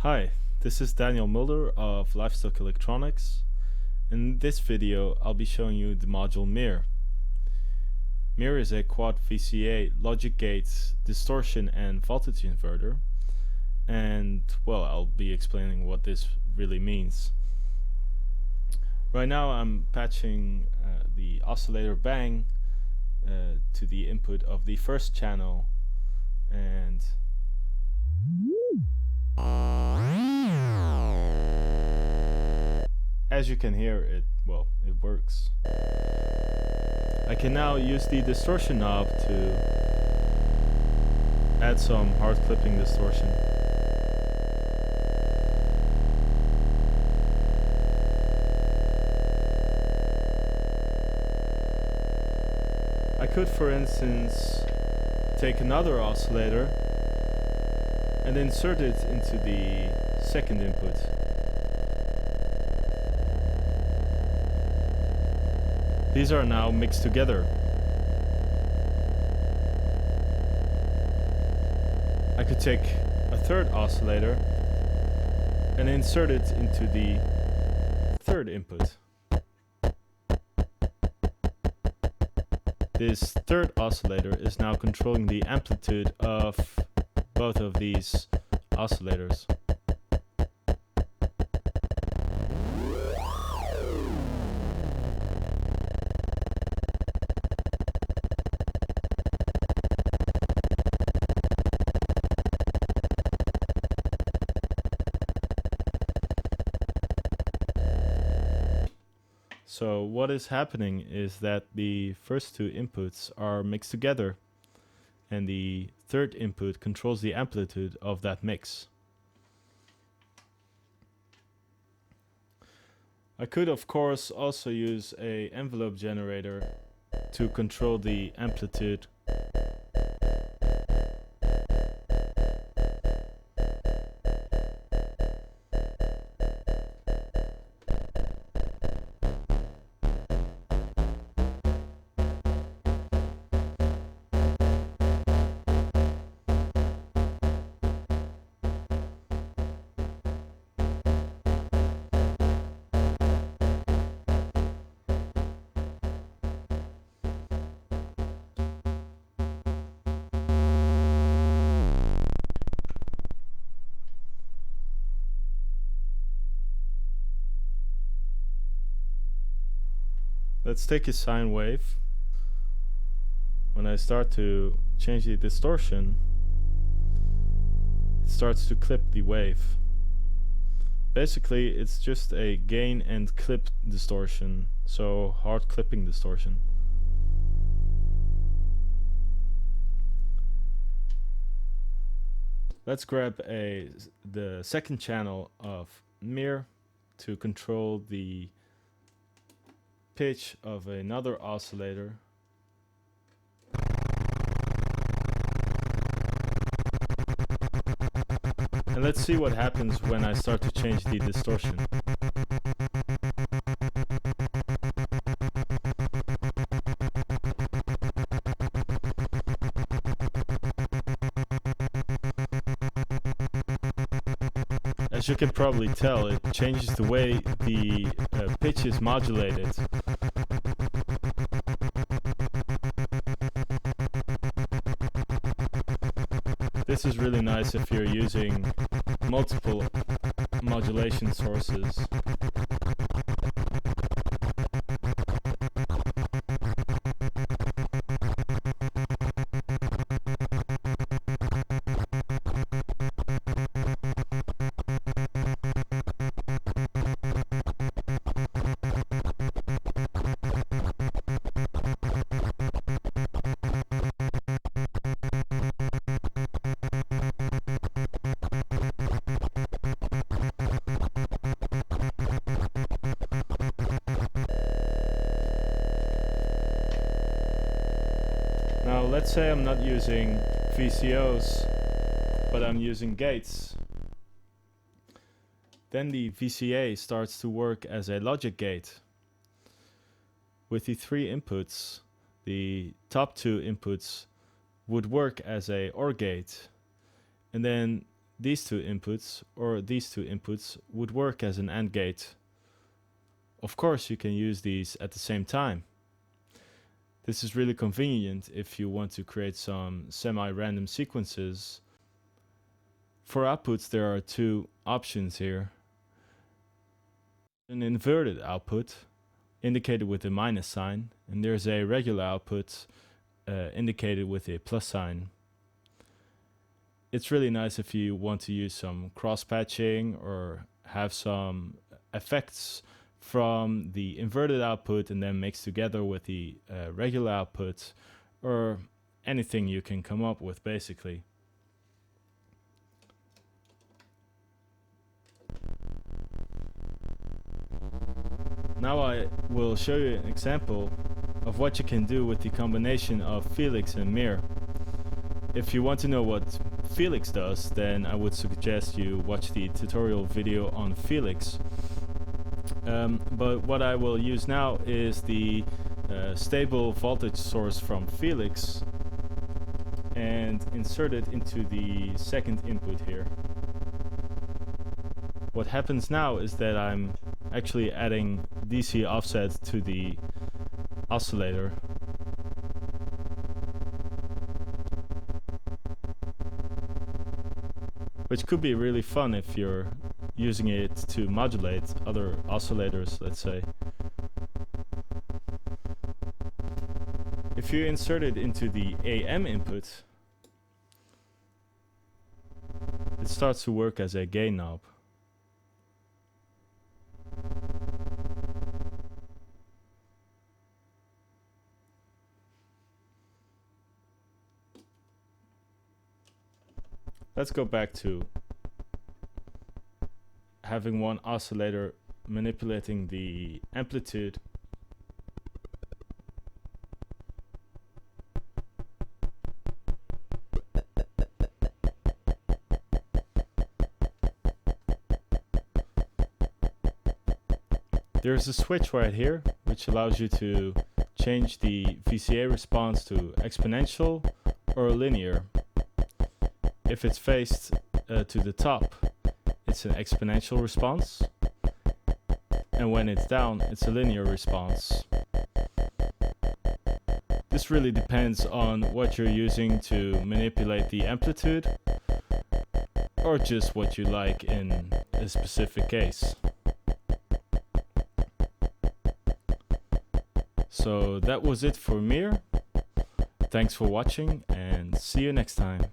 Hi, this is Daniel Mulder of Livestock Electronics. In this video I'll be showing you the module MIR. MIR is a quad VCA logic gate distortion and voltage inverter, and well, I'll be explaining what this really means. Right now I'm patching the oscillator bang to the input of the first channel, and as you can hear, it works. I can now use the distortion knob to add some hard clipping distortion. I could, for instance, take another oscillator and insert it into the second input. These are now mixed together. I could take a third oscillator and insert it into the third input. This third oscillator is now controlling the amplitude of both of these oscillators. So what is happening is that the first two inputs are mixed together, and the third input controls the amplitude of that mix. I could, of course, also use an envelope generator to control the amplitude. Let's take a sine wave. When I start to change the distortion, it starts to clip the wave. Basically, it's just a gain and clip distortion, so hard clipping distortion. Let's grab the second channel of MIR to control the pitch of another oscillator. And let's see what happens when I start to change the distortion. As you can probably tell, it changes the way the pitch is modulated. This is really nice if you're using multiple modulation sources. Now let's say I'm not using VCOs, but I'm using gates. Then the VCA starts to work as a logic gate. With the three inputs, the top two inputs would work as a OR gate, and then these two inputs or these two inputs would work as an AND gate. Of course, you can use these at the same time. This is really convenient if you want to create some semi-random sequences. For outputs, there are two options here. An inverted output, indicated with a minus sign, and there's a regular output indicated with a plus sign. It's really nice if you want to use some cross-patching or have some effects from the inverted output and then mix together with the regular output, or anything you can come up with basically. Now I will show you an example of what you can do with the combination of Felix and MIR. If you want to know what Felix does, then I would suggest you watch the tutorial video on Felix. But what I will use now is the stable voltage source from Felix and insert it into the second input here. What happens now is that I'm actually adding DC offset to the oscillator. Which could be really fun if you're using it to modulate other oscillators, let's say. If you insert it into the AM input, it starts to work as a gain knob. Let's go back to having one oscillator manipulating the amplitude. There's a switch right here which allows you to change the VCA response to exponential or linear. If it's faced to the top, it's an exponential response, and when it's down, it's a linear response. This really depends on what you're using to manipulate the amplitude, or just what you like in a specific case. So that was it for MIR. Thanks for watching, and see you next time.